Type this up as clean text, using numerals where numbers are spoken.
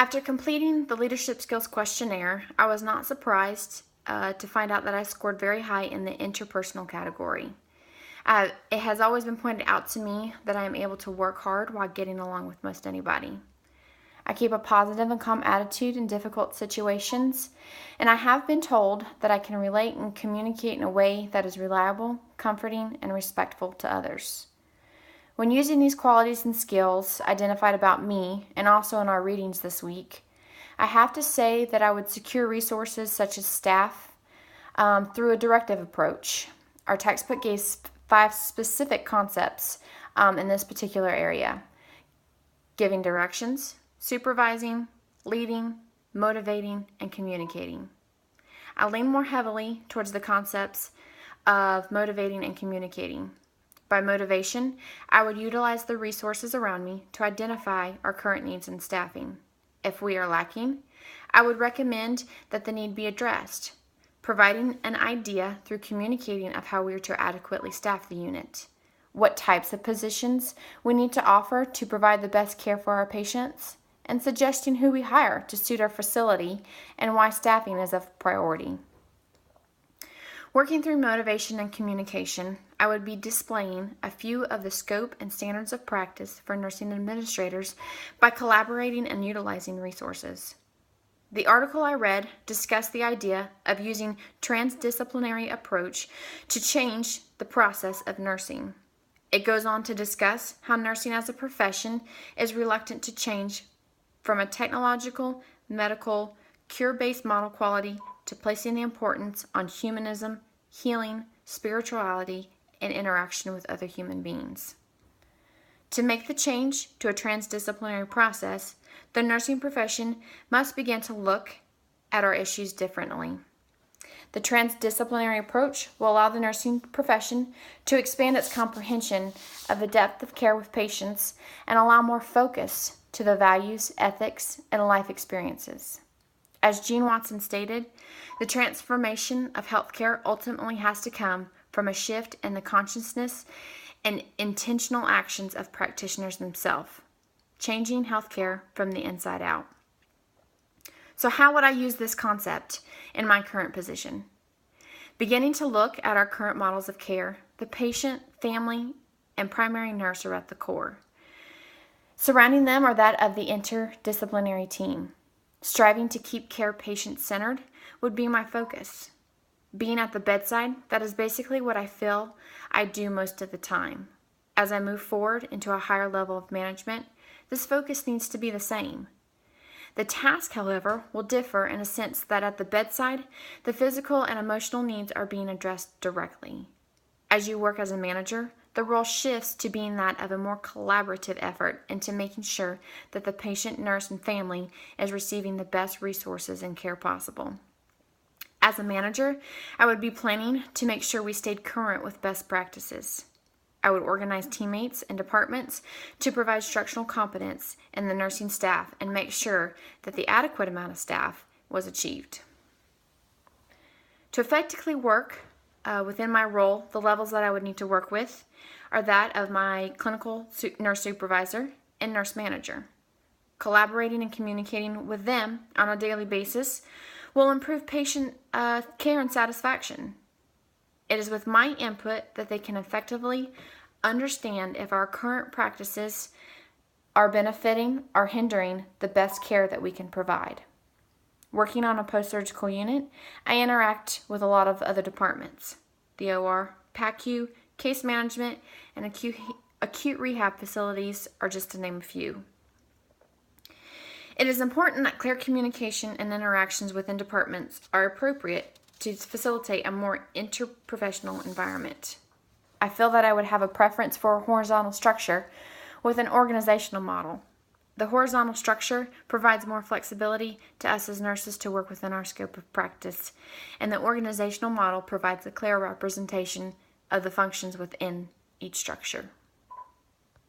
After completing the Leadership Skills Questionnaire, I was not surprised to find out that I scored very high in the interpersonal category. It has always been pointed out to me that I am able to work hard while getting along with most anybody. I keep a positive and calm attitude in difficult situations, and I have been told that I can relate and communicate in a way that is reliable, comforting, and respectful to others. When using these qualities and skills identified about me, and also in our readings this week, I have to say that I would secure resources such as staff through a directive approach. Our textbook gave 5 specific concepts in this particular area: giving directions, supervising, leading, motivating, and communicating. I lean more heavily towards the concepts of motivating and communicating. By motivation, I would utilize the resources around me to identify our current needs in staffing. If we are lacking, I would recommend that the need be addressed, providing an idea through communicating of how we are to adequately staff the unit, what types of positions we need to offer to provide the best care for our patients, and suggesting who we hire to suit our facility and why staffing is a priority. Working through motivation and communication, I would be displaying a few of the scope and standards of practice for nursing administrators by collaborating and utilizing resources. The article I read discussed the idea of using transdisciplinary approach to change the process of nursing. It goes on to discuss how nursing as a profession is reluctant to change from a technological, medical, cure-based model quality to placing the importance on humanism, healing, spirituality, and interaction with other human beings. To make the change to a transdisciplinary process, the nursing profession must begin to look at our issues differently. The transdisciplinary approach will allow the nursing profession to expand its comprehension of the depth of care with patients and allow more focus to the values, ethics, and life experiences. As Gene Watson stated, the transformation of healthcare ultimately has to come from a shift in the consciousness and intentional actions of practitioners themselves, changing healthcare from the inside out. So how would I use this concept in my current position? Beginning to look at our current models of care, the patient, family, and primary nurse are at the core. Surrounding them are that of the interdisciplinary team. Striving to keep care patient-centered would be my focus. Being at the bedside, that is basically what I feel I do most of the time. As I move forward into a higher level of management, this focus needs to be the same. The task, however, will differ in a sense that at the bedside, the physical and emotional needs are being addressed directly. As you work as a manager, the role shifts to being that of a more collaborative effort into making sure that the patient, nurse, and family is receiving the best resources and care possible. As a manager, I would be planning to make sure we stayed current with best practices. I would organize teammates and departments to provide structural competence in the nursing staff and make sure that the adequate amount of staff was achieved. To effectively work within my role, the levels that I would need to work with are that of my clinical nurse supervisor and nurse manager. Collaborating and communicating with them on a daily basis will improve patient care and satisfaction. It is with my input that they can effectively understand if our current practices are benefiting or hindering the best care that we can provide. Working on a post-surgical unit, I interact with a lot of other departments. The OR, PACU, case management, and acute rehab facilities are just to name a few. It is important that clear communication and interactions within departments are appropriate to facilitate a more interprofessional environment. I feel that I would have a preference for a horizontal structure with an organizational model. The horizontal structure provides more flexibility to us as nurses to work within our scope of practice, and the organizational model provides a clear representation of the functions within each structure.